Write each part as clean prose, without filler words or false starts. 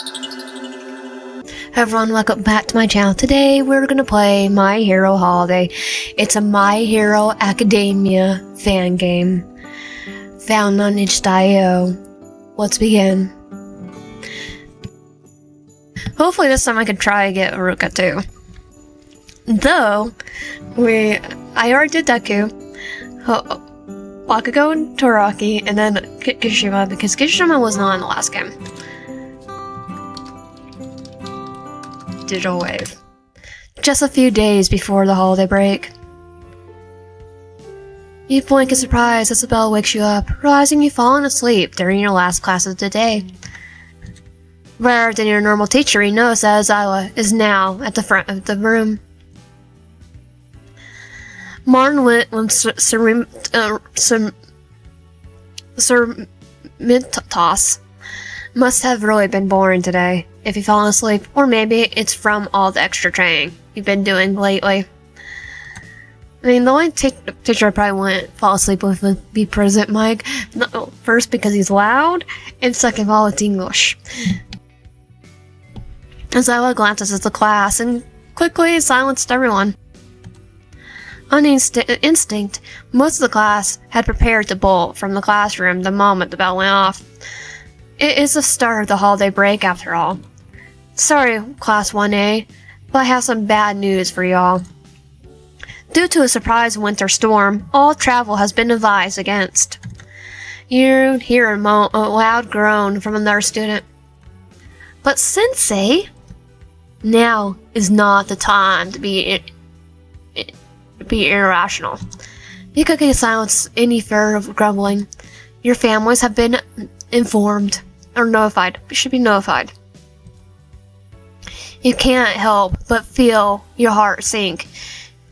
Hey everyone, welcome back to my channel. Today we're gonna play My Hero Holiday. It's a My Hero Academia fan game found on itch.io. Let's begin. Hopefully this time I can try to get Ruka too. Though, I already did Deku, Bakugo and Todoroki, and then Kishima, because Kishima was not in the last game. Digital Wave. Just a few days before the holiday break. You blink in surprise as the bell wakes you up, realizing you've fallen asleep during your last class of the day. Rather than your normal teacher, you notice that Aizawa is now at the front of the room. Martin went when Mintos must have really been boring today, if you've fallen asleep, or maybe it's from all the extra training you've been doing lately. I mean, the only teacher I probably wouldn't fall asleep with would be President Mike. No, first, because he's loud, and second of all, it's English. Aizawa glances at the class and quickly silenced everyone. On instinct, most of the class had prepared to bolt from the classroom the moment the bell went off. It is the start of the holiday break after all. Sorry, Class 1A, but I have some bad news for y'all. Due to a surprise winter storm, all travel has been advised against. You hear a loud groan from another student. But Sensei, now is not the time to be irrational. You could silence any fear of grumbling. Your families have been informed, or notified. You should be notified. You can't help but feel your heart sink.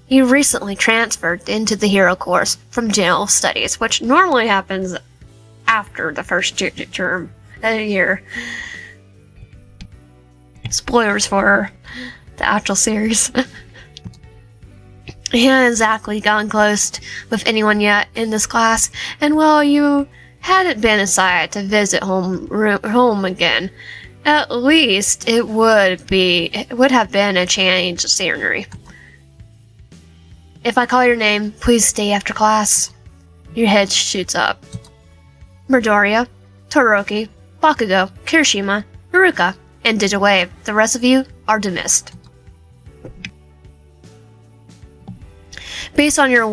You recently transferred into the hero course from general studies, which normally happens after the first term of the year. Spoilers for the actual series. You haven't exactly gotten close with anyone yet in this class, and while you hadn't been excited to visit home again, at least it would have been a change of scenery. If I call your name, please stay after class. Your head shoots up. Midoriya, Todoroki, Bakugo, Kirishima, Haruka, and Digital Wave. The rest of you are dismissed. Based on your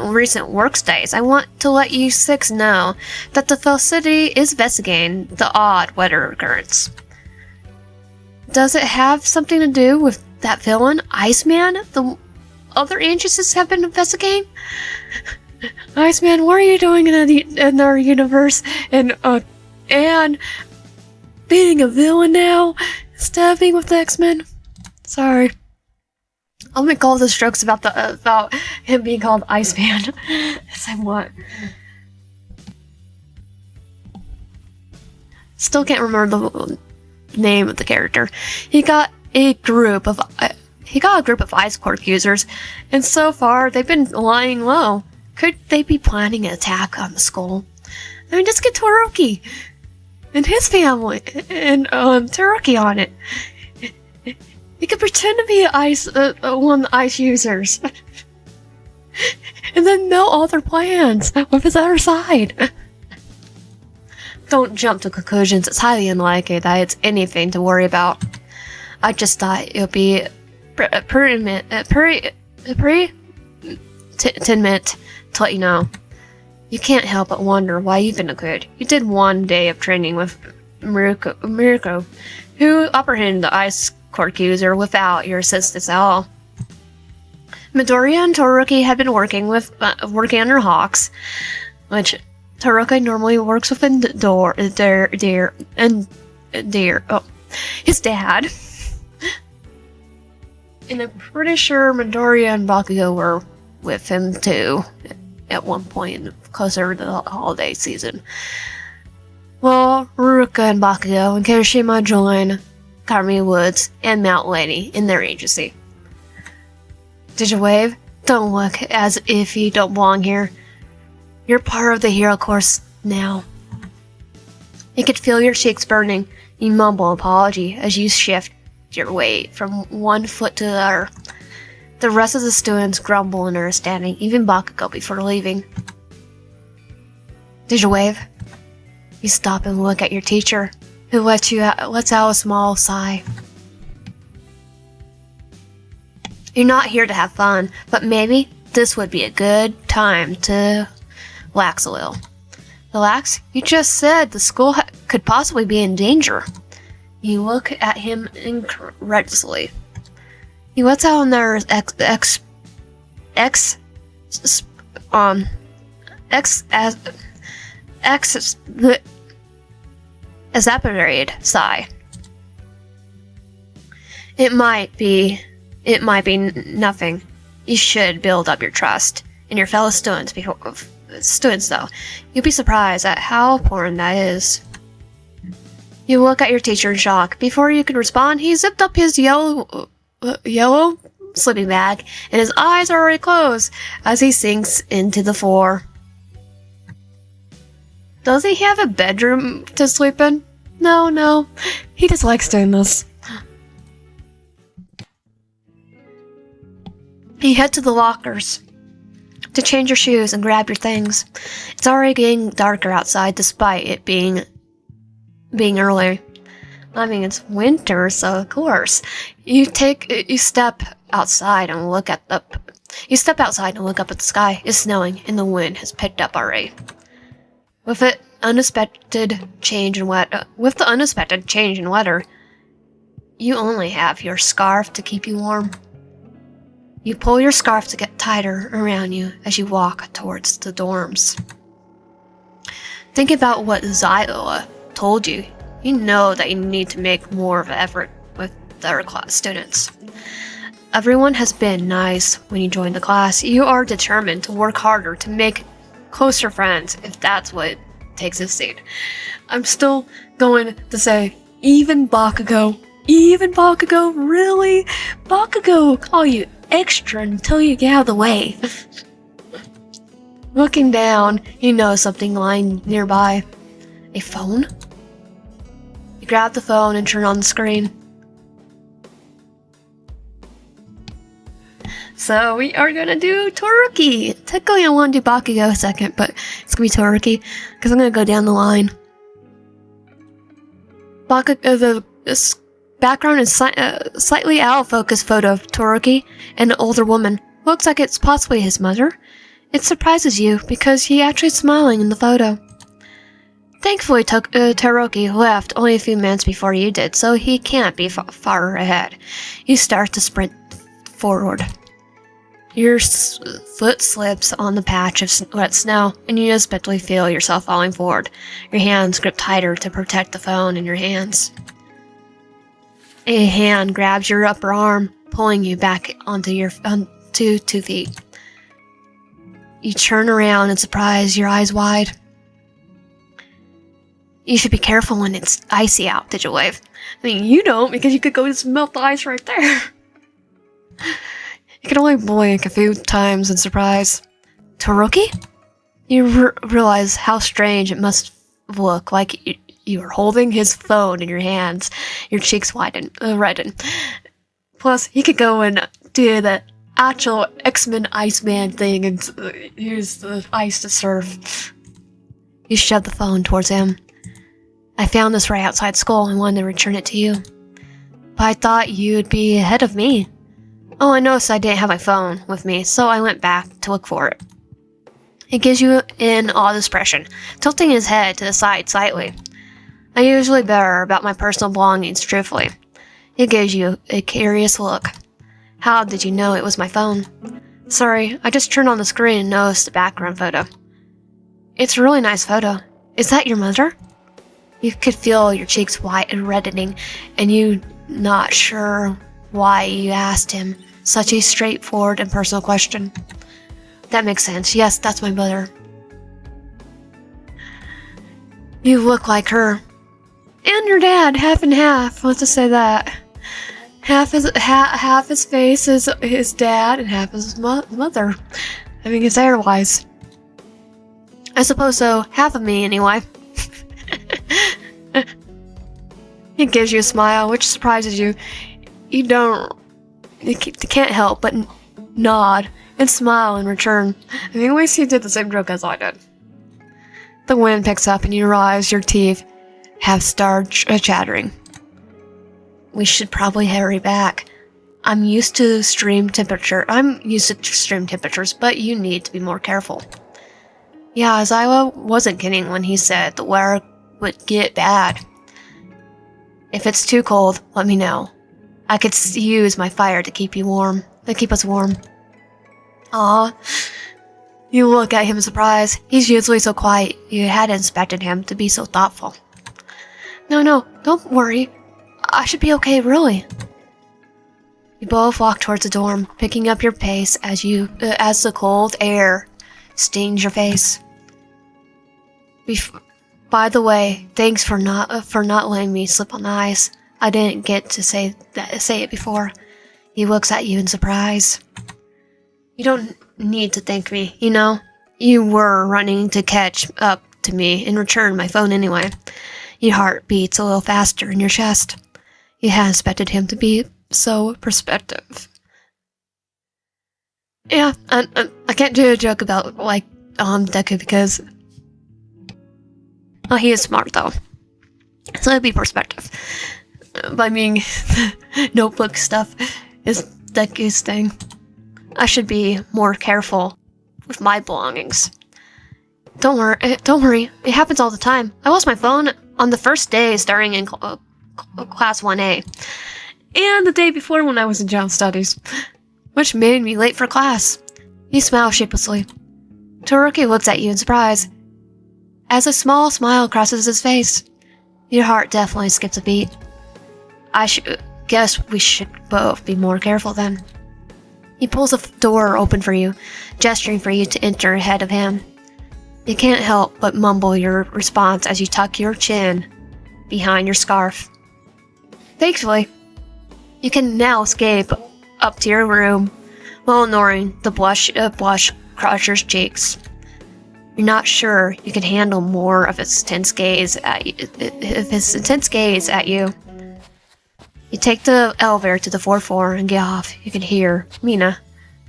recent work stays, I want to let you six know that the facility is investigating the odd weather occurrence. Does it have something to do with that villain, Iceman, the other agencies have been investigating? Iceman, what are you doing in our universe? And being a villain now? Stabbing with the X-Men? Sorry. I'll make all those jokes about him being called Iceman as I want. Still can't remember the name of the character. He got a group of ice quirk users, and so far they've been lying low. Could they be planning an attack on the school? I mean, just get Todoroki and his family and Todoroki on it. He could pretend to be one of the ice users. And then melt all their plans with his other side. Don't jump to conclusions. It's highly unlikely that it's anything to worry about. I just thought it would be pertinent to let you know. You can't help but wonder why you've been good. You did one day of training with Mirko, who apprehended the ice quirk user without your assistance at all. Midoriya and Todoroki had been working under Hawks, which Todoroki normally works with his dad. And I'm pretty sure Midoriya and Bakugo were with him too at one point closer to the holiday season. Well, Ruka and Bakugo and Kirishima join Karmi Woods and Mount Lady in their agency. Digital Wave, don't look as if you don't belong here. You're part of the hero course now. You could feel your cheeks burning. You mumble apology as you shift your weight from one foot to the other. The rest of the students grumble in understanding, even Bakugo before leaving. Did you wave? You stop and look at your teacher, who lets out a small sigh. You're not here to have fun, but maybe this would be a good time to relax a little. Relax? You just said the school could possibly be in danger. You look at him incredulously. He lets out another exasperated sigh. It might be nothing. You should build up your trust in your fellow students though. You'll be surprised at how important that is. You look at your teacher in shock. Before you can respond, he zipped up his yellow sleeping bag, and his eyes are already closed as he sinks into the floor. Does he have a bedroom to sleep in? No. He just likes doing this. You head to the lockers to change your shoes and grab your things. It's already getting darker outside despite it being early. I mean, it's winter, so of course. You step outside and look up at the sky. It's snowing and the wind has picked up already. With the unexpected change in weather, you only have your scarf to keep you warm. You pull your scarf to get tighter around you as you walk towards the dorms. Think about what Zyla told you. You know that you need to make more of an effort with the other class students. Everyone has been nice when you join the class. You are determined to work harder to make closer friends if that's what it takes to succeed. I'm still going to say, even Bakugo, really? Bakugo will call you extra until you get out of the way. Looking down, you know something lying nearby. A phone? You grab the phone and turn on the screen. So we are gonna do Todoroki. Technically I want to do Bakugo a second, but it's gonna be Todoroki because I'm gonna go down the line. The background is slightly out of focus photo of Todoroki and an older woman. Looks like it's possibly his mother. It surprises you because he's actually smiling in the photo. Thankfully, Todoroki left only a few minutes before you did, so he can't be far ahead. You start to sprint forward. Your foot slips on the patch of wet snow, and you unexpectedly feel yourself falling forward. Your hands grip tighter to protect the phone in your hands. A hand grabs your upper arm, pulling you back onto 2 feet. You turn around in surprise, your eyes wide. You should be careful when it's icy out, did you wave? I mean, you don't, because you could go just melt the ice right there. You can only blink a few times in surprise. Todoroki? You realize how strange it must look, like you are holding his phone in your hands. Your cheeks redden. Plus, he could go and do the actual X-Men Iceman thing and use the ice to surf. You shove the phone towards him. I found this right outside school and wanted to return it to you. But I thought you'd be ahead of me. Oh, I noticed I didn't have my phone with me, so I went back to look for it. It gives you an odd expression, tilting his head to the side slightly. I'm usually better about my personal belongings, truthfully. It gives you a curious look. How did you know it was my phone? Sorry, I just turned on the screen and noticed the background photo. It's a really nice photo. Is that your mother? You could feel your cheeks white and reddening, and you not sure why you asked him such a straightforward and personal question. That makes sense. Yes, that's my mother. You look like her. And your dad, half and half. Let's just say that. Half his face is his dad, and half is his mother. I mean, it's hair-wise. I suppose so. Half of me, anyway. He gives you a smile, which surprises you. You can't help but nod and smile in return. I think at least he did the same joke as I did. The wind picks up and you realize your teeth have started chattering. We should probably hurry back. I'm used to extreme temperatures, but you need to be more careful. Yeah, Aizawa wasn't kidding when he said the weather would get bad. If it's too cold, let me know. I could use my fire to keep us warm. Aw. You look at him in surprise. He's usually so quiet. You hadn't expected him to be so thoughtful. No, don't worry. I should be okay, really. You both walk towards the dorm, picking up your pace as the cold air stings your face. By the way, thanks for not letting me slip on the ice. I didn't get to say it before. He looks at you in surprise. You don't need to thank me, you know? You were running to catch up to me and return my phone anyway. Your heart beats a little faster in your chest. You hadn't expected him to be so perspective. Yeah, I can't do a joke about, Deku because... Oh, he is smart, though. So it'd be perspective. But I mean, notebook stuff is Deku's thing. I should be more careful with my belongings. Don't worry. It happens all the time. I lost my phone on the first day starting in class 1A. And the day before when I was in general studies. Which made me late for class. He smiles sheepishly. Todoroki looks at you in surprise. As a small smile crosses his face, your heart definitely skips a beat. Guess we should both be more careful then. He pulls a door open for you, gesturing for you to enter ahead of him. You can't help but mumble your response as you tuck your chin behind your scarf. Thankfully, you can now escape up to your room while ignoring the blush crushes cheeks. You're not sure you can handle more of his intense gaze at you. You take the elevator to the 4th floor and get off. You can hear Mina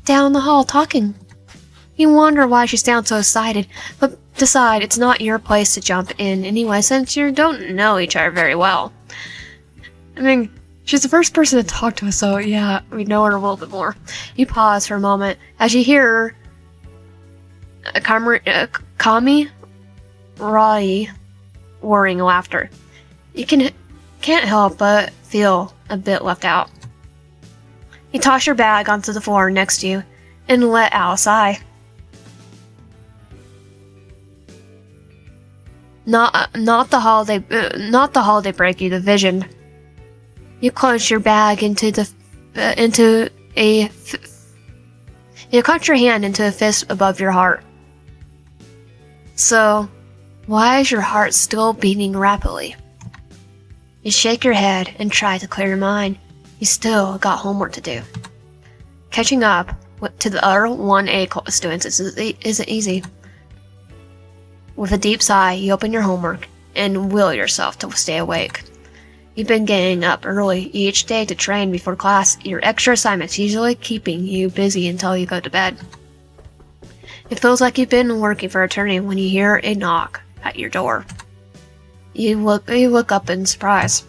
down the hall talking. You wonder why she sounds so excited, but decide it's not your place to jump in anyway since you don't know each other very well. I mean, she's the first person to talk to us, so yeah, we know her a little bit more. You pause for a moment as you hear Kami Rai worrying laughter. You can't help but feel a bit left out. You toss your bag onto the floor next to you and let out a sigh. Not the holiday break you envisioned. You clench your bag you clench your hand into a fist above your heart. So, why is your heart still beating rapidly? You shake your head and try to clear your mind. You still got homework to do. Catching up to the other 1A students isn't easy. With a deep sigh, you open your homework and will yourself to stay awake. You've been getting up early each day to train before class. Your extra assignments usually keeping you busy until you go to bed. It feels like you've been working for eternity when you hear a knock at your door. You look up in surprise.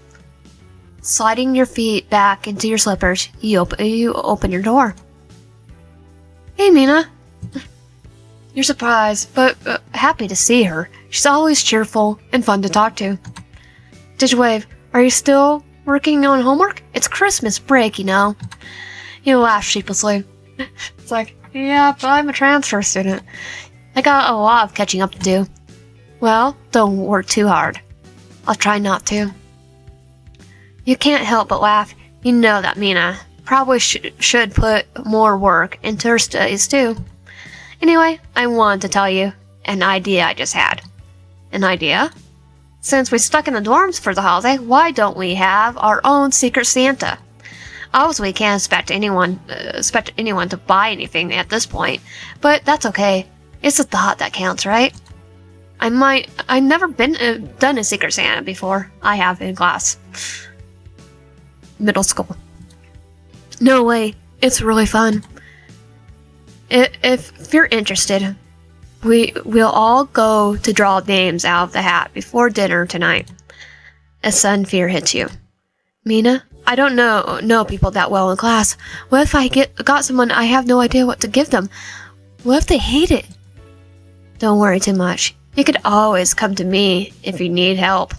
Sliding your feet back into your slippers, you open your door. Hey, Mina. You're surprised, but happy to see her. She's always cheerful and fun to talk to. Digwave, are you still working on homework? It's Christmas break, you know. You laugh sheepishly. It's like, yeah, but I'm a transfer student. I got a lot of catching up to do. Well, don't work too hard. I'll try not to. You can't help but laugh. You know that Mina probably should put more work into her studies too. Anyway, I wanted to tell you an idea I just had. An idea? Since we're stuck in the dorms for the holiday, why don't we have our own secret Santa? Obviously, we can't expect anyone to buy anything at this point, but that's okay. It's the thought that counts, right? I've never done a Secret Santa before. I have in class. Middle school. No way. It's really fun. If you're interested, we'll all go to draw names out of the hat before dinner tonight. A sudden fear hits you. Mina, I don't know people that well in class. What if I got someone I have no idea what to give them? What if they hate it? Don't worry too much. You could always come to me if you need help.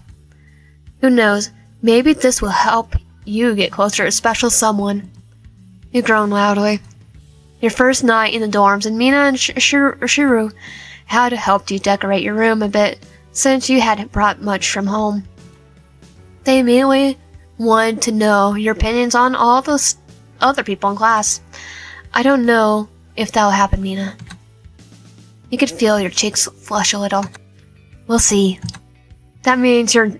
Who knows, maybe this will help you get closer to a special someone. You groan loudly. Your first night in the dorms, and Mina and Shuru had helped you decorate your room a bit since you hadn't brought much from home. They immediately wanted to know your opinions on all those other people in class. I don't know if that'll happen, Mina. You could feel your cheeks flush a little. We'll see. That means you're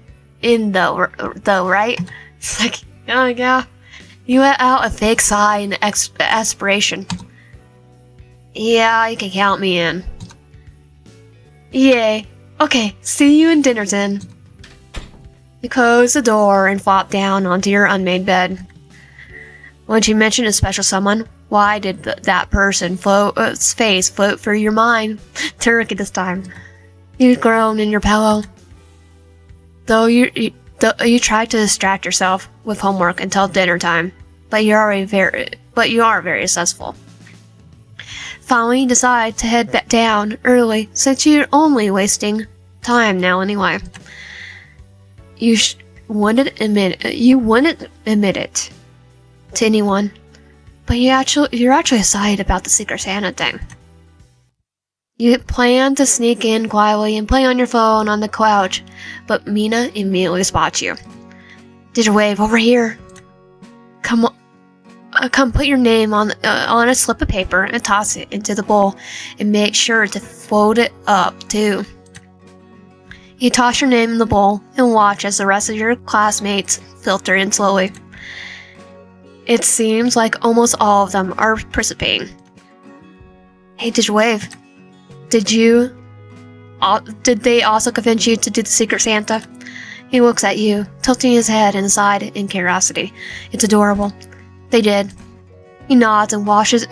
in though, right? It's like, oh yeah. You let out a fake sigh and aspiration. Yeah, you can count me in. Yay. Okay, see you in dinner then. You close the door and flop down onto your unmade bed. When you mention a special someone, why did that person face float through your mind? Todoroki this time. You groan in your pillow. Though you try to distract yourself with homework until dinner time, but you are very successful. Finally, you decide to head back down early since you're only wasting time now anyway. You wouldn't admit it to anyone, but you're actually excited about the Secret Santa thing. You plan to sneak in quietly and play on your phone on the couch, but Mina immediately spots you. Did you wave over here? Come put your name on a slip of paper and toss it into the bowl, and make sure to fold it up too. You toss your name in the bowl and watch as the rest of your classmates filter in slowly. It seems like almost all of them are participating. Hey, did you wave? Did they also convince you to do the Secret Santa? He looks at you, tilting his head inside in curiosity. It's adorable. They did. He nods and watches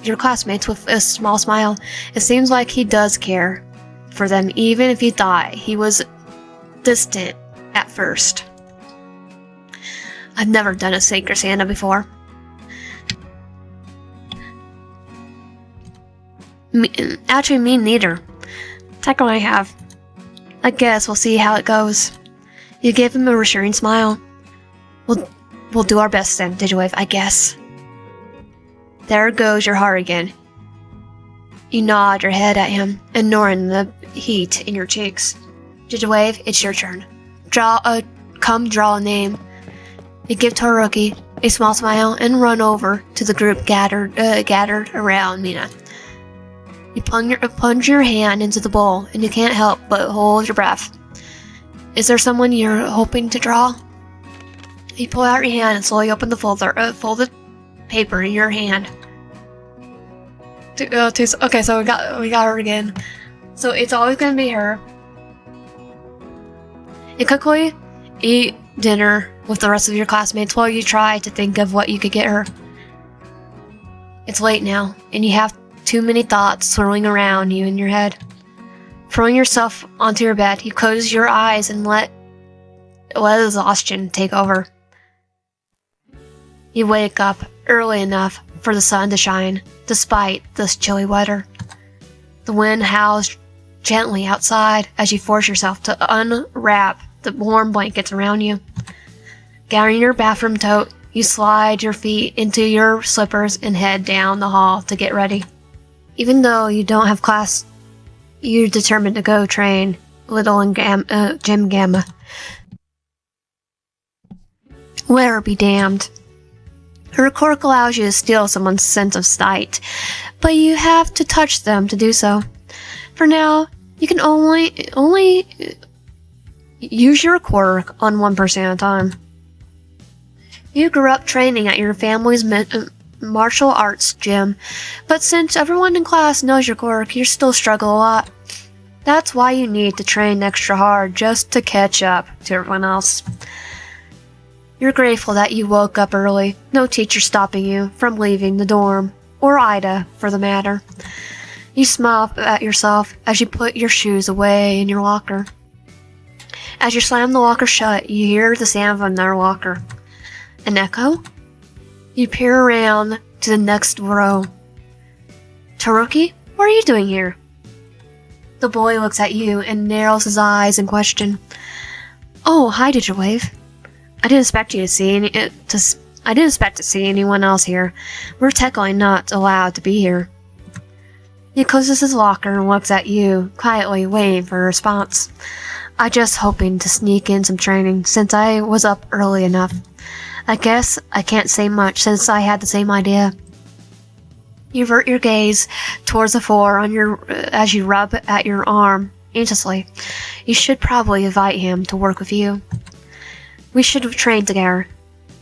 your classmates with a small smile. It seems like he does care for them, even if he thought he was distant at first. I've never done a Secret Santa before. Actually, me neither. Technically, I have. I guess we'll see how it goes. You give him a reassuring smile. We'll do our best then, Digitwave, I guess. There goes your heart again. You nod your head at him, ignoring the heat in your cheeks. Digitwave, it's your turn. Come draw a name. You give Todoroki a small smile and run over to the group gathered around Mina. You plunge your hand into the bowl, and you can't help but hold your breath. Is there someone you're hoping to draw? You pull out your hand and slowly open the folded paper in your hand. Okay, so we got her again. So it's always gonna be her. You quickly eat dinner with the rest of your classmates while you try to think of what you could get her. It's late now, and you have too many thoughts swirling around you in your head. Throwing yourself onto your bed, you close your eyes and let exhaustion take over. You wake up early enough for the sun to shine, despite this chilly weather. The wind howls gently outside as you force yourself to unwrap the warm blankets around you. Gathering your bathroom tote, you slide your feet into your slippers and head down the hall to get ready. Even though you don't have class, you're determined to go train Little and Jim Gamma. Weather be damned. Her quirk allows you to steal someone's sense of sight, but you have to touch them to do so. For now, you can only use your quirk on one person at a time. You grew up training at your family's martial arts gym, but since everyone in class knows your quirk, you still struggle a lot. That's why you need to train extra hard just to catch up to everyone else. You're grateful that you woke up early, no teacher stopping you from leaving the dorm, or Ida, for the matter. You smile at yourself as you put your shoes away in your locker. As you slam the locker shut, you hear the sound of another locker. An echo? You peer around to the next row. Todoroki, what are you doing here? The boy looks at you and narrows his eyes in question. Oh, hi, Digital Wave. I didn't expect to see anyone else here. We're technically not allowed to be here. He closes his locker and looks at you, quietly waiting for a response. I just hoping to sneak in some training since I was up early enough. I guess I can't say much since I had the same idea. You avert your gaze towards the floor as you rub at your arm anxiously. You should probably invite him to work with you. We should train together.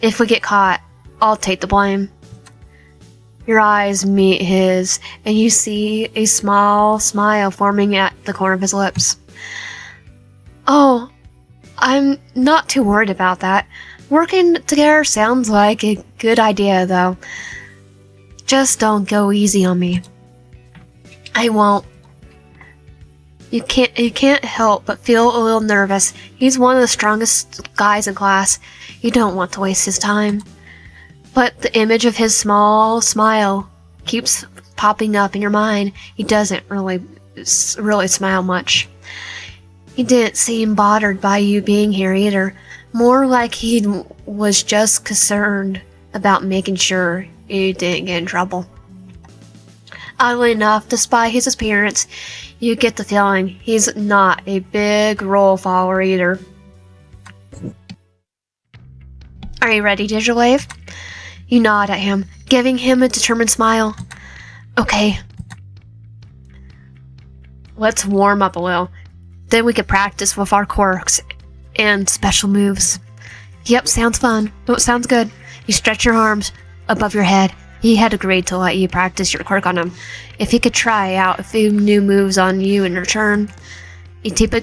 If we get caught, I'll take the blame. Your eyes meet his, and you see a small smile forming at the corner of his lips. Oh, I'm not too worried about that. Working together sounds like a good idea, though. Just don't go easy on me. I won't. You can't help but feel a little nervous. He's one of the strongest guys in class. You don't want to waste his time. But the image of his small smile keeps popping up in your mind. He doesn't really smile much. He didn't seem bothered by you being here either. More like he was just concerned about making sure you didn't get in trouble. Oddly enough, despite his appearance, you get the feeling he's not a big rule follower either. Are you ready, Digital Wave? You nod at him, giving him a determined smile. Okay. Let's warm up a little. Then we can practice with our quirks and special moves. Yep, sounds fun. Sounds good. You stretch your arms above your head. He had agreed to let you practice your quirk on him. If he could try out a few new moves on you in return, you take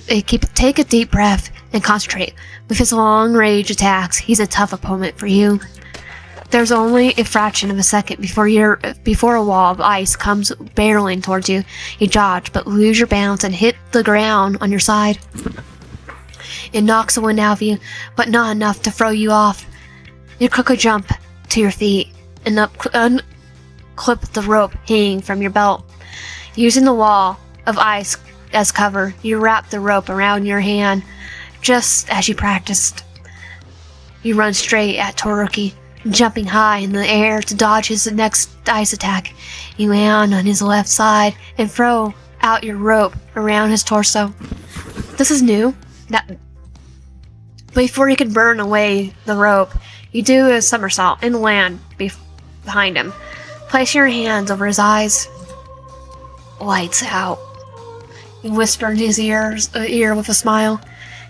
a deep breath and concentrate. With his long-range attacks, he's a tough opponent for you. There's only a fraction of a second before a wall of ice comes barreling towards you. You dodge, but lose your balance and hit the ground on your side. It knocks the wind out of you, but not enough to throw you off. You quickly jump to your feet and unclip the rope hanging from your belt. Using the wall of ice as cover, you wrap the rope around your hand, just as you practiced. You run straight at Todoroki, jumping high in the air to dodge his next ice attack. You land on his left side and throw out your rope around his torso. This is new. Before you can burn away the rope, you do a somersault and land behind him. Place your hands over his eyes. Lights out. You whisper in his ear with a smile.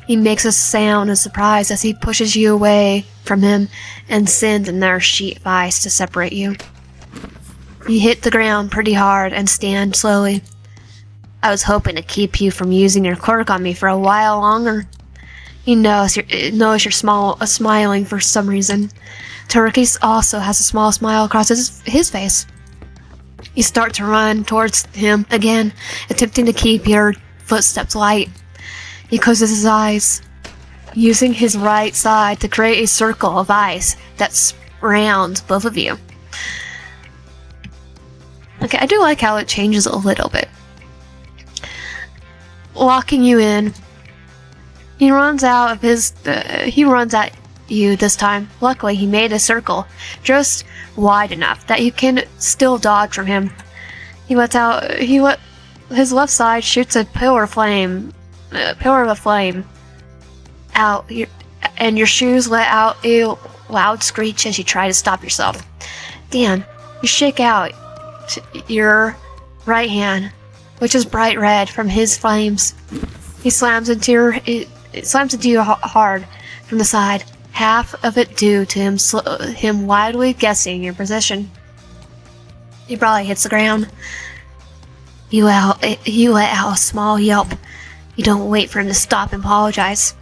He makes a sound of surprise as he pushes you away from him and sends another sheet of ice to separate you. You hit the ground pretty hard and stand slowly. I was hoping to keep you from using your quirk on me for a while longer. He knows you're smiling for some reason. Todoroki also has a small smile across his face. You start to run towards him again, attempting to keep your footsteps light. He closes his eyes, using his right side to create a circle of ice that surrounds both of you. Okay, I do like how it changes a little bit. Locking you in, he runs at you this time. Luckily, he made a circle just wide enough that you can still dodge from him. His left side shoots a pillar of flame out, and your shoes let out a loud screech as you try to stop yourself. Dan, you shake out your right hand, which is bright red from his flames. He slams into you hard from the side, half of it due to him widely guessing your position. He probably hits the ground. You let out a small yelp. You don't wait for him to stop and apologize.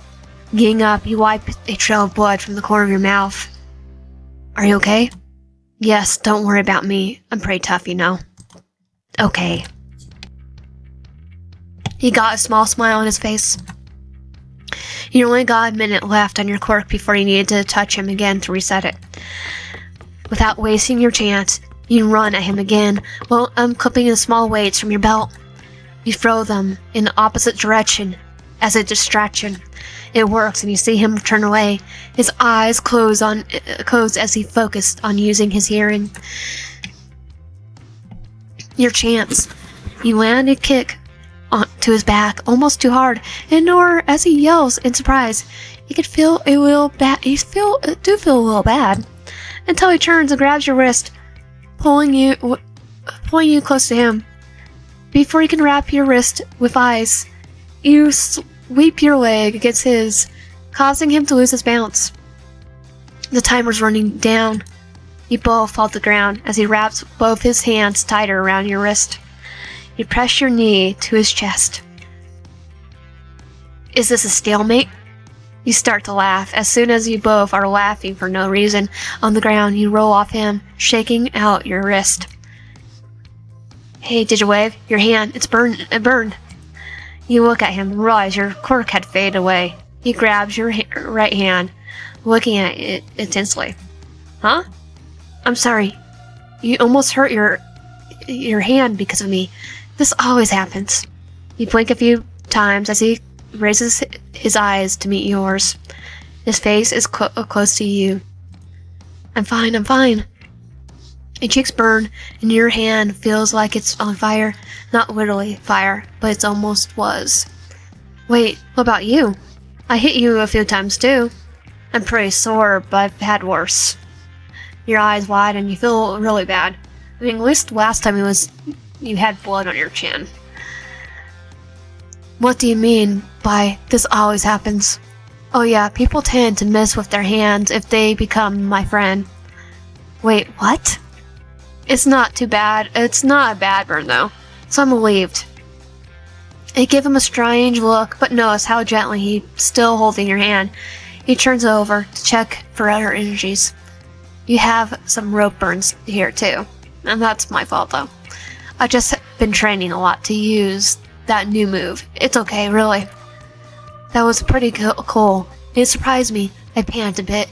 Getting up, you wipe a trail of blood from the corner of your mouth. Are you okay? Yes, don't worry about me. I'm pretty tough, you know. Okay. He got a small smile on his face. You only got a minute left on your quirk before you needed to touch him again to reset it. Without wasting your chance, you run at him again while unclipping the small weights from your belt. You throw them in the opposite direction as a distraction. It works and you see him turn away. His eyes close as he focused on using his hearing. Your chance. You land a kick to his back, almost too hard, and nor as he yells in surprise. You could feel a little bad. You feel a little bad until he turns and grabs your wrist, pulling you close to him. Before you can wrap your wrist with ice, you sweep your leg against his, causing him to lose his balance. The timer's running down. You both fall to the ground as he wraps both his hands tighter around your wrist. You press your knee to his chest. Is this a stalemate? You start to laugh. As soon as you both are laughing for no reason, on the ground you roll off him, shaking out your wrist. Hey, did you wave? Your hand, it burned. You look at him and realize your quirk had faded away. He grabs your right hand, looking at it intensely. Huh? I'm sorry. You almost hurt your hand because of me. This always happens. You blink a few times as he raises his eyes to meet yours. His face is close to you. I'm fine. Your cheeks burn, and your hand feels like it's on fire. Not literally fire, but it almost was. Wait, what about you? I hit you a few times too. I'm pretty sore, but I've had worse. Your eyes wide and you feel really bad. I mean, at least last time you had blood on your chin. What do you mean by this always happens? Oh yeah, people tend to mess with their hands if they become my friend. Wait, what? It's not too bad. It's not a bad burn though, so I'm relieved. You give him a strange look, but notice how gently he's still holding your hand. He turns over to check for other energies. You have some rope burns here too, and that's my fault though. I've just been training a lot to use that new move. It's okay, really. That was pretty cool. It surprised me. I panicked a bit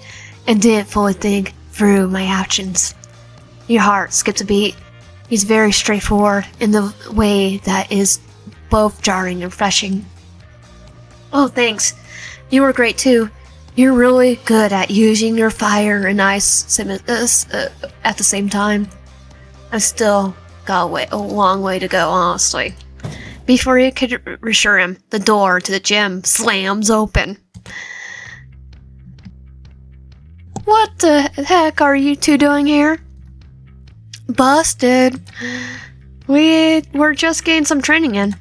and didn't fully think through my actions. Your heart skips a beat. He's very straightforward in the way that is both jarring and refreshing. Oh, thanks. You were great too. You're really good at using your fire and ice at the same time. I've still got a long way to go, honestly. Before you could reassure him, the door to the gym slams open. What the heck are you two doing here? Busted. We were just getting some training in.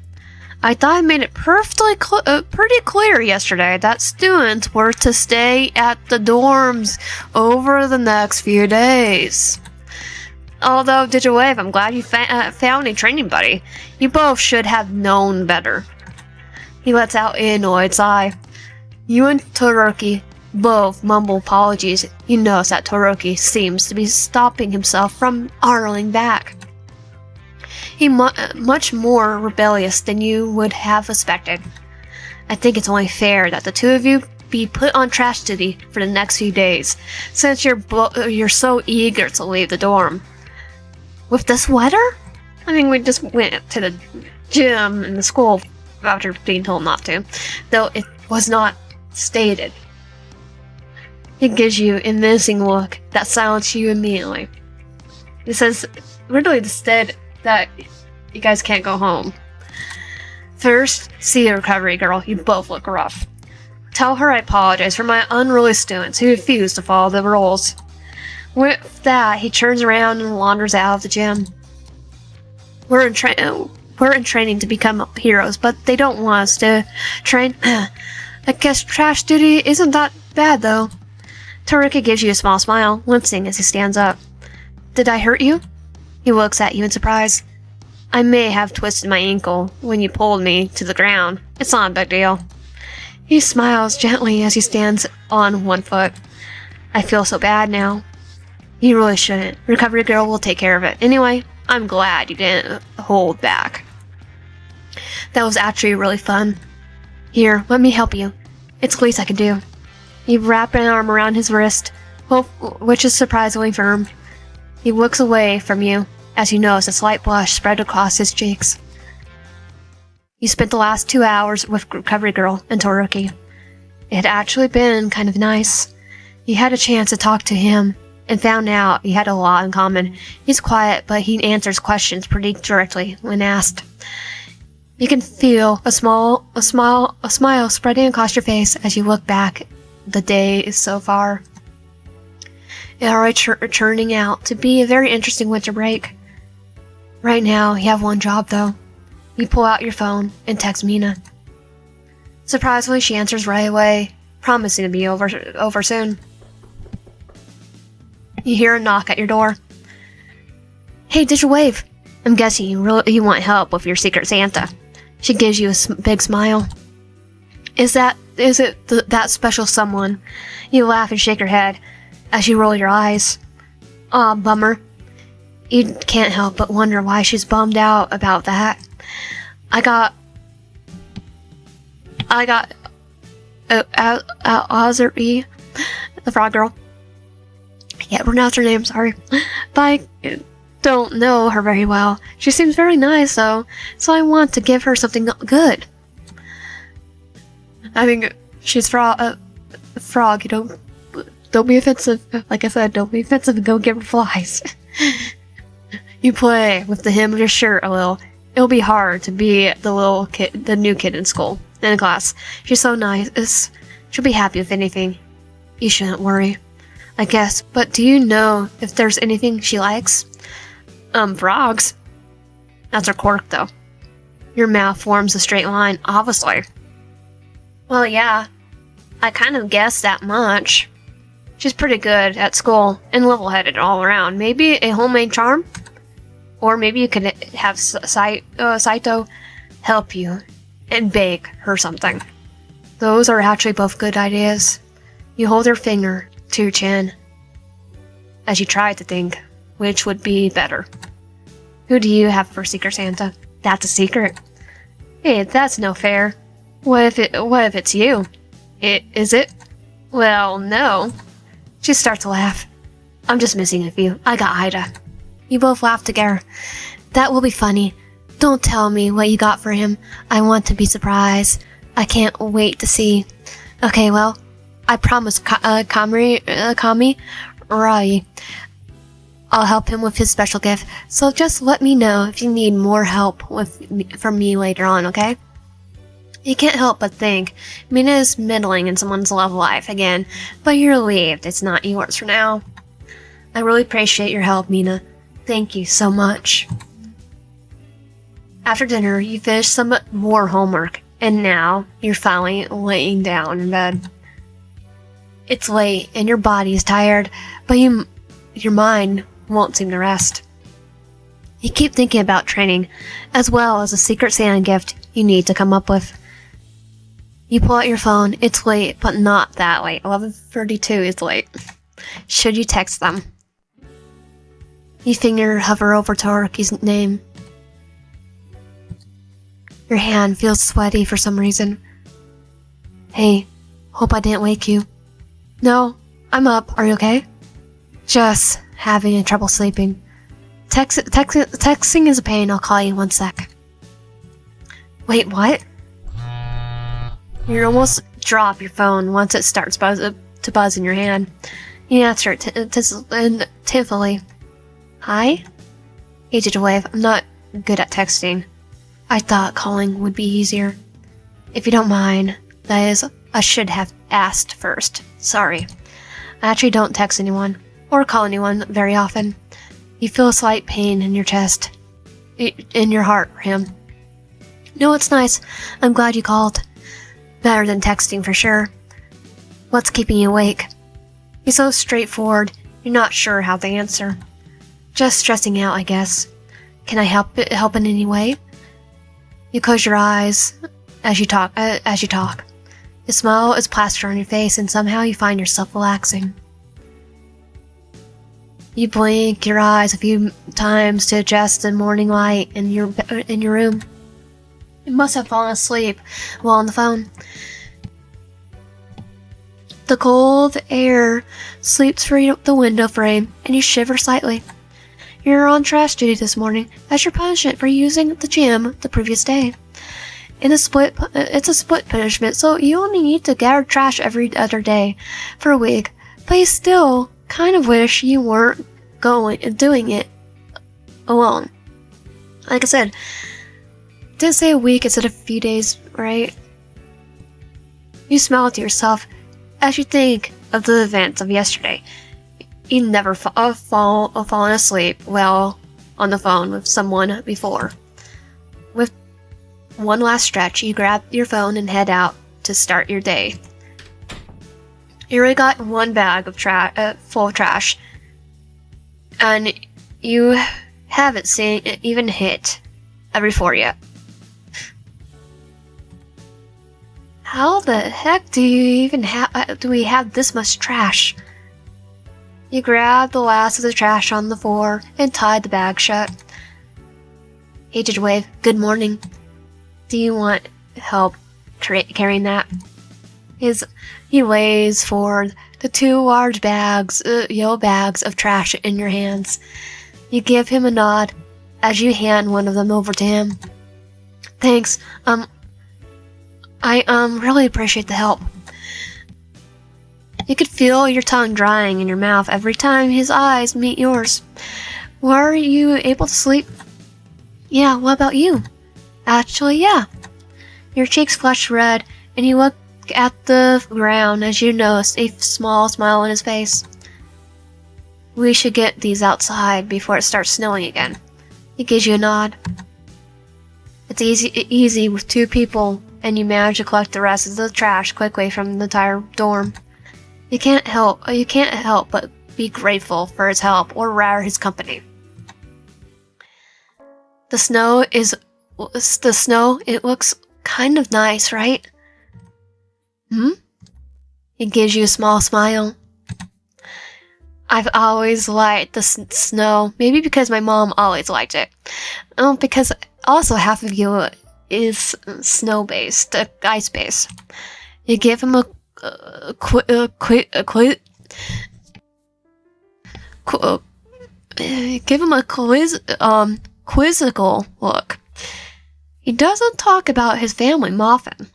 I thought I made it pretty clear yesterday that students were to stay at the dorms over the next few days. Although, Digitwave, I'm glad you found a training buddy. You both should have known better. He lets out an annoyed sigh. You and Todoroki both mumble apologies. You notice that Todoroki seems to be stopping himself from hurling back. He's much more rebellious than you would have expected. I think it's only fair that the two of you be put on trash duty for the next few days, since you're so eager to leave the dorm. With this weather? I mean, we just went to the gym in the school after being told not to, though it was not stated. It gives you a menacing look that silences you immediately. It says, literally instead, that you guys can't go home. First, see the recovery, girl. You both look rough. Tell her I apologize for my unruly students who refuse to follow the rules. With that, he turns around and wanders out of the gym. We're in training to become heroes, but they don't want us to train. I guess trash duty isn't that bad, though. Todoroki gives you a small smile, wincing as he stands up. Did I hurt you? He looks at you in surprise. I may have twisted my ankle when you pulled me to the ground. It's not a big deal. He smiles gently as he stands on one foot. I feel so bad now. You really shouldn't. Recovery girl will take care of it. Anyway, I'm glad you didn't hold back. That was actually really fun. Here, let me help you. It's the least I can do. You wrap an arm around his wrist, which is surprisingly firm. He looks away from you as you notice a slight blush spread across his cheeks. You spent the last 2 hours with Recovery Girl and Todoroki. It had actually been kind of nice. You had a chance to talk to him and found out you had a lot in common. He's quiet, but he answers questions pretty directly when asked. You can feel a smile spreading across your face as you look back the day so far. It already turning out to be a very interesting winter break. Right now, you have one job though. You pull out your phone and text Mina. Surprisingly, she answers right away, promising to be over soon. You hear a knock at your door. Hey, did you wave? I'm guessing you want help with your Secret Santa. She gives you a big smile. Is it that special someone? You laugh and shake your head as you roll your eyes. Aw, bummer. You can't help but wonder why she's bummed out about that. I got Azuri, the frog girl. Yeah, pronounce her name, sorry. But I don't know her very well. She seems very nice, though, so I want to give her something good. I think she's frog. You don't be offensive. Like I said, don't be offensive and go give her flies. You play with the hem of your shirt a little. It'll be hard to be the new kid in school, in class. She's so nice. She'll be happy with anything. You shouldn't worry, I guess. But do you know if there's anything she likes? Frogs. That's her quirk, though. Your mouth forms a straight line, obviously. Well, yeah. I kind of guessed that much. She's pretty good at school and level-headed all around. Maybe a homemade charm? Or maybe you could have Saito help you and bake her something. Those are actually both good ideas. You hold her finger to your chin as you try to think which would be better. Who do you have for Secret Santa? That's a secret. Hey, that's no fair. What if it's you? Is it? Well, no. She starts to laugh. I'm just missing a few. I got Ida. You both laugh together. That will be funny. Don't tell me what you got for him. I want to be surprised. I can't wait to see. Okay, well, I promise Kami Rai. I'll help him with his special gift. So just let me know if you need more help from me later on, okay? You can't help but think Mina is meddling in someone's love life again, but you're relieved it's not yours for now. I really appreciate your help, Mina. Thank you so much. After dinner, you finish some more homework, and now you're finally laying down in bed. It's late, and your body is tired, but your mind won't seem to rest. You keep thinking about training, as well as a Secret Santa gift you need to come up with. You pull out your phone. It's late, but not that late. 11:32 is late. Should you text them? You finger hover over Todoroki's name. Your hand feels sweaty for some reason. Hey, hope I didn't wake you. No, I'm up. Are you okay? Just having trouble sleeping. Texting is a pain. I'll call you in 1 sec. Wait, what? You almost drop your phone once it starts to buzz in your hand. You answer it tinfully. Hi? Hey, did you wave? I'm not good at texting. I thought calling would be easier. If you don't mind, that is, I should have asked first. Sorry. I actually don't text anyone, or call anyone very often. You feel a slight pain in your chest. In your heart for him. No, it's nice. I'm glad you called. Better than texting for sure. What's keeping you awake? He's so straightforward, you're not sure how to answer. Just stressing out, I guess. Can I help in any way? You close your eyes as you talk. The smile is plastered on your face, and somehow you find yourself relaxing. You blink your eyes a few times to adjust the morning light in your room. You must have fallen asleep while on the phone. The cold air sweeps through the window frame, and you shiver slightly. You're on trash duty this morning as your punishment for using the gym the previous day. It's a split punishment, so you only need to gather trash every other day for a week. But you still kind of wish you weren't doing it alone. Like I said, didn't say a week instead of a few days, right? You smile to yourself as you think of the events of yesterday. You never fallen asleep while on the phone with someone before. With one last stretch, you grab your phone and head out to start your day. You already got one bag of full of trash, and you haven't seen it even hit every floor yet. How the heck do we have this much trash? You grab the last of the trash on the floor and tied the bag shut. Aged wave, good morning. Do you want help carrying that? He lays forward the two large yellow bags of trash in your hands. You give him a nod as you hand one of them over to him. Thanks, I really appreciate the help. You could feel your tongue drying in your mouth every time his eyes meet yours. Were you able to sleep? Yeah, what about you? Actually, yeah. Your cheeks flush red, and you look at the ground as you notice a small smile on his face. We should get these outside before it starts snowing again. He gives you a nod. It's easy with two people, and you manage to collect the rest of the trash quickly from the entire dorm. You can't help but be grateful for his help, or rather his company. The snow, it looks kind of nice, right? It gives you a small smile. I've always liked the snow, maybe because my mom always liked it. Because also half of you is snow-based, ice-based. You give him a quizzical look. He doesn't talk about his family often.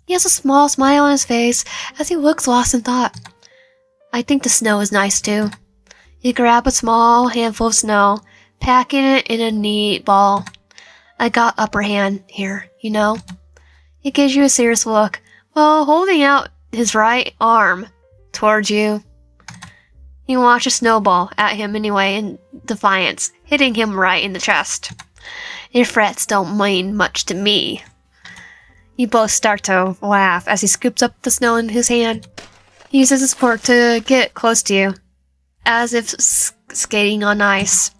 He has a small smile on his face as he looks lost in thought. I think the snow is nice too. You grab a small handful of snow, packing it in a neat ball. I got upper hand here, you know? He gives you a serious look while holding out his right arm towards you. You launch a snowball at him anyway in defiance, hitting him right in the chest. Your threats don't mean much to me. You both start to laugh as he scoops up the snow in his hand. He uses his fork to get close to you, as if skating on ice.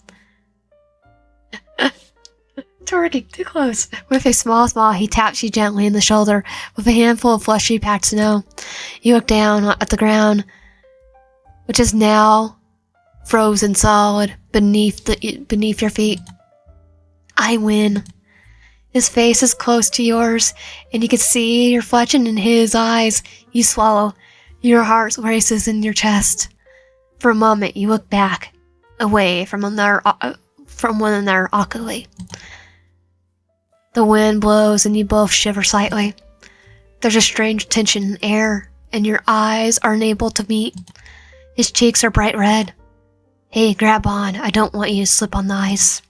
Todoroki, too close. With a small smile, he taps you gently in the shoulder with a handful of fleshy packed snow. You look down at the ground, which is now frozen solid beneath your feet. I win. His face is close to yours, and you can see your reflection in his eyes. You swallow. Your heart races in your chest. For a moment, you look back, away from one another awkwardly. The wind blows and you both shiver slightly. There's a strange tension in the air, and your eyes are unable to meet. His cheeks are bright red. Hey, grab on. I don't want you to slip on the ice.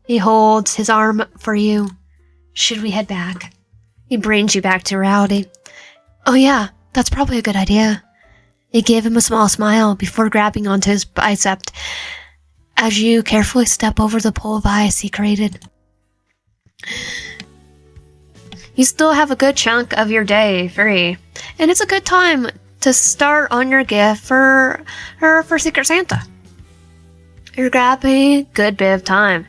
He holds his arm for you. Should we head back? He brings you back to reality. Oh yeah, that's probably a good idea. You give him a small smile before grabbing onto his bicep as you carefully step over the pool of ice he created. You still have a good chunk of your day free, and it's a good time to start on your gift for Secret Santa. You're grabbing a good bit of time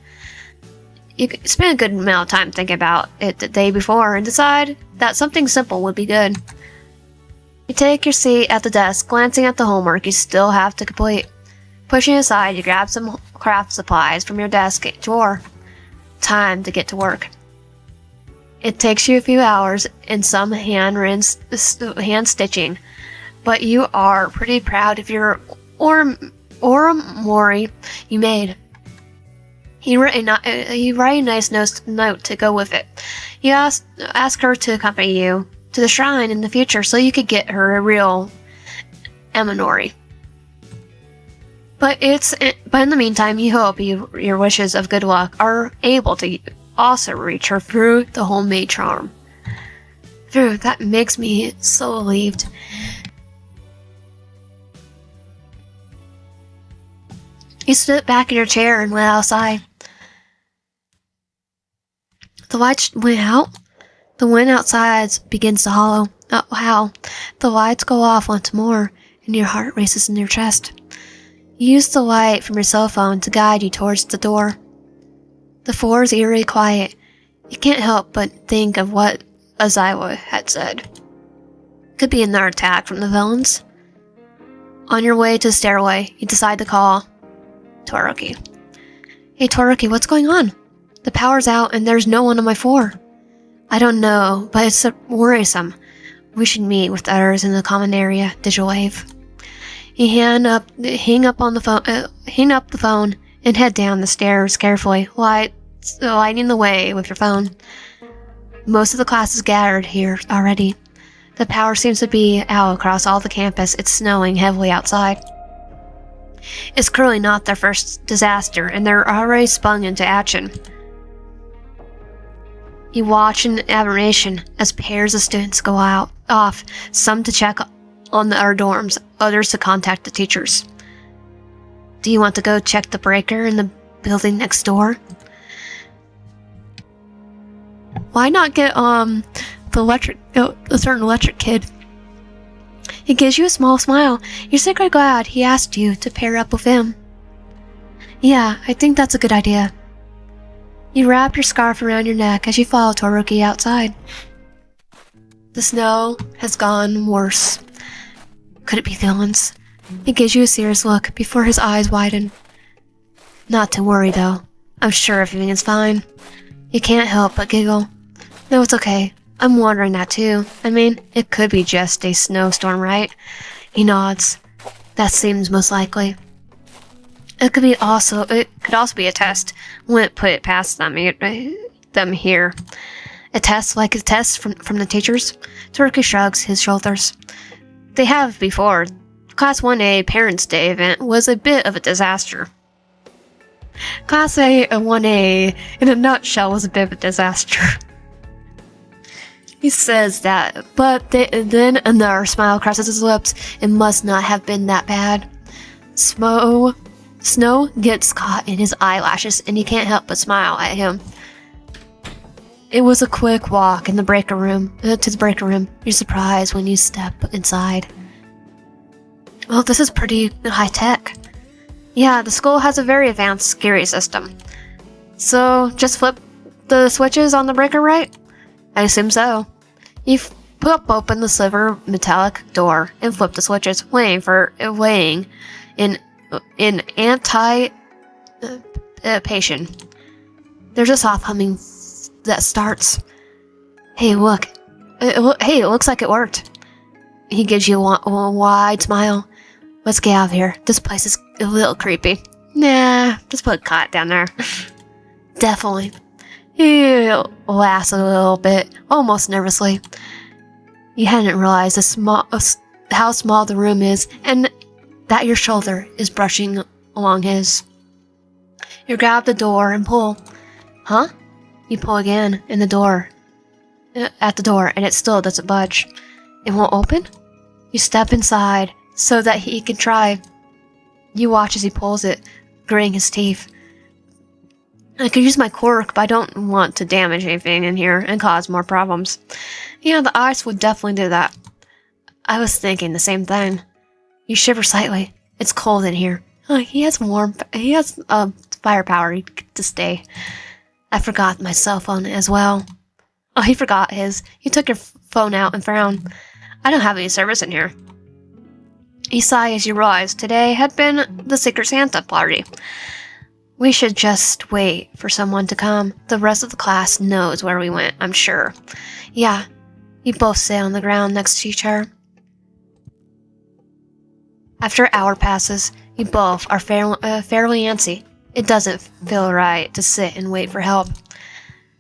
You could spend a good amount of time thinking about it the day before and decide that something simple would be good. You take your seat at the desk, glancing at the homework you still have to complete. Pushing aside, you grab some craft supplies from your desk drawer. Time to get to work. It takes you a few hours and some hand stitching, but you are pretty proud of your Oromori you made. You write a nice note to go with it. You ask her to accompany you to the shrine in the future so you could get her a real Eminori. But in the meantime, you hope your wishes of good luck are able to also reach her through the homemade charm. Phew, that makes me so relieved. You sit back in your chair and went outside. The lights went out. The wind outside begins to howl. The lights go off once more, and your heart races in your chest. You use the light from your cell phone to guide you towards the door. The floor is eerily quiet. You can't help but think of what Aizawa had said. Could be another attack from the villains. On your way to the stairway, you decide to call Todoroki. Hey Todoroki, what's going on? The power's out and there's no one on my floor. I don't know, but it's worrisome. We should meet with others in the common area, digital wave. You hang up the phone and head down the stairs carefully, lighting the way with your phone. Most of the class is gathered here already. The power seems to be out across all the campus. It's snowing heavily outside. It's clearly not their first disaster, and they're already sprung into action. You watch in admiration as pairs of students go off, some to check on the other dorms, others to contact the teachers. Do you want to go check the breaker in the building next door? Why not get a certain electric kid? He gives you a small smile. You're secretly glad he asked you to pair up with him. Yeah, I think that's a good idea. You wrap your scarf around your neck as you follow Todoroki outside. The snow has gone worse. Could it be villains? He gives you a serious look before his eyes widen. Not to worry, though. I'm sure everything is fine. You can't help but giggle. No, it's okay. I'm wondering that too. I mean, it could be just a snowstorm, right? He nods. That seems most likely. It could also be a test. Wouldn't put it past them here. A test like a test from the teachers? Todoroki shrugs his shoulders. They have before. Class 1A Parents' Day event was a bit of a disaster. Class 1A, in a nutshell, was a bit of a disaster. He says that, but then another smile crosses his lips. It must not have been that bad. Snow gets caught in his eyelashes, and he can't help but smile at him. It was a quick walk in the breaker room to the breaker room. You're surprised when you step inside. Well, this is pretty high tech. Yeah, the school has a very advanced security system. So, just flip the switches on the breaker, right? I assume so. You pop open the silver metallic door and flip the switches, weighing in anticipation. There's a soft humming that starts. Hey, look. It looks like it worked. He gives you a wide smile. Let's get out of here. This place is a little creepy. Nah, just put a cot down there. Definitely. He laughs a little bit, almost nervously. You hadn't realized how small the room is, and that your shoulder is brushing along his. You grab the door and pull. Huh? You pull again, at the door, and it still doesn't budge. It won't open? You step inside so that he can try. You watch as he pulls it, gritting his teeth. I could use my quirk, but I don't want to damage anything in here and cause more problems. Yeah, the ice would definitely do that. I was thinking the same thing. You shiver slightly. It's cold in here. He has firepower to stay. I forgot my cell phone as well. Oh, he forgot his. He took your phone out and frowned. I don't have any service in here. You sigh as you realize today had been the Secret Santa party. We should just wait for someone to come. The rest of the class knows where we went, I'm sure. Yeah, you both sit on the ground next to each other. After an hour passes, you both are fairly antsy. It doesn't feel right to sit and wait for help.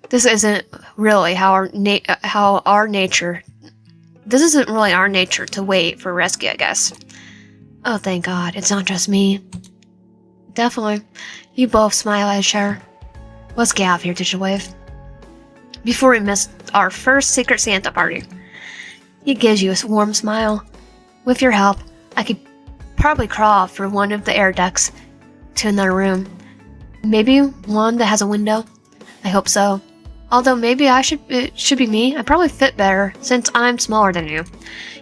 This isn't really our nature to wait for rescue, I guess. Oh, thank God, it's not just me. Definitely. You both smile at each other. Let's get out of here, Digital Wave. Before we miss our first Secret Santa party. He gives you a warm smile. With your help, I could probably crawl through one of the air ducts to another room. Maybe one that has a window. I hope so. Although maybe it should be me. I probably fit better since I'm smaller than you.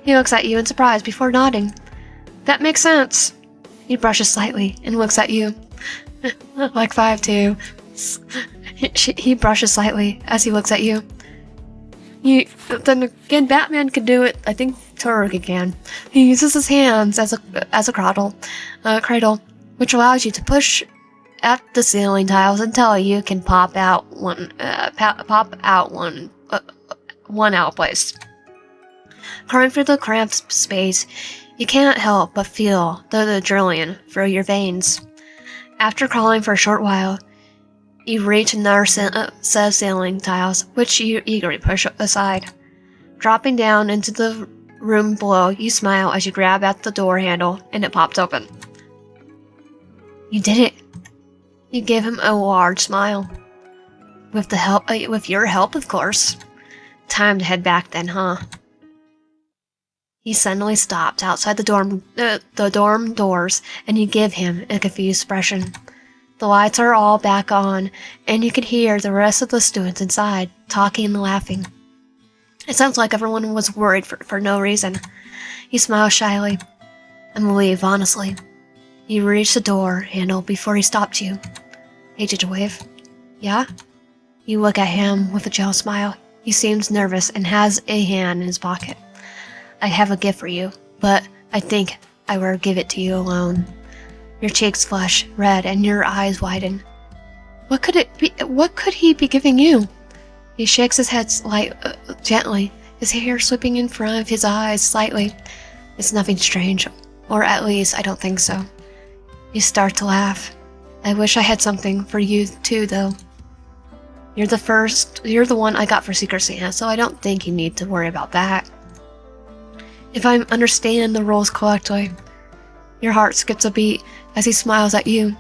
He looks at you in surprise before nodding. That makes sense. He brushes slightly and looks at you. Like 5'2". He brushes slightly as he looks at you. Then again, Batman could do it. I think Todoroki can. He uses his hands as a cradle, which allows you to push at the ceiling tiles until you can pop out one out place. Crawling through the cramped space, you can't help but feel the adrenaline through your veins. After crawling for a short while, you reach another set of ceiling tiles, which you eagerly push aside. Dropping down into the room below, you smile as you grab at the door handle and it pops open. You did it. You give him a large smile. With your help, of course. Time to head back then, huh? He suddenly stops outside the dorm doors, and you give him a confused expression. The lights are all back on, and you can hear the rest of the students inside talking and laughing. It sounds like everyone was worried for no reason. He smiles shyly. I'm relieved, honestly. You reach the door handle before he stops you. Hey, did you wave? Yeah? You look at him with a jealous smile. He seems nervous and has a hand in his pocket. I have a gift for you, but I think I will give it to you alone. Your cheeks flush red and your eyes widen. What could he be giving you? He shakes his head gently, his hair sweeping in front of his eyes slightly. It's nothing strange, or at least I don't think so. You start to laugh. I wish I had something for you too, though. You're the one I got for Secret Santa, so I don't think you need to worry about that. If I understand the rules correctly, your heart skips a beat as he smiles at you.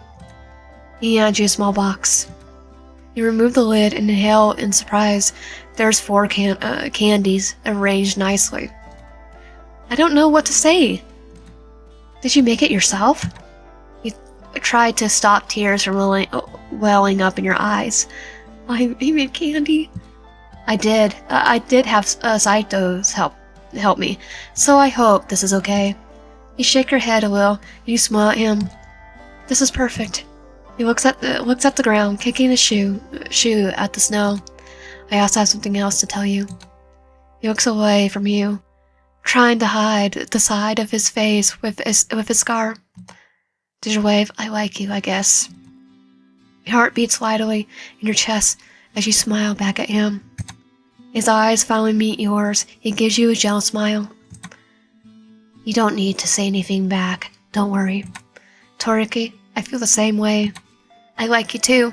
He hands you a small box. You remove the lid and inhale in surprise. There's 4 candies arranged nicely. I don't know what to say. Did you make it yourself? You tried to stop tears from welling up in your eyes. He made candy. I did. I did have Saito's help me, so I hope this is okay. You shake your head a little, and you smile at him. This is perfect. He looks at the ground, kicking his shoe at the snow. I also have something else to tell you. He looks away from you, trying to hide the side of his face with his scar. Did you wave? I like you, I guess. Your heart beats lightly in your chest as you smile back at him. His eyes finally meet yours. He gives you a jealous smile. You don't need to say anything back. Don't worry. Todoroki, I feel the same way. I like you too.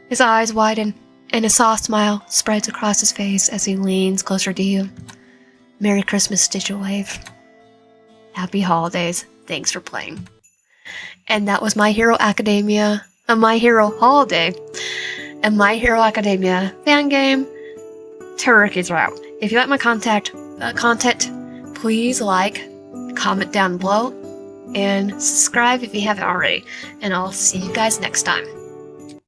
His eyes widen, and a soft smile spreads across his face as he leans closer to you. Merry Christmas, Digital Wave. Happy holidays. Thanks for playing. And that was My Hero Academia, My Hero Holiday, and My Hero Academia fan game. Todoroki's route. If you like my content, please like, comment down below, and subscribe if you haven't already. And I'll see you guys next time.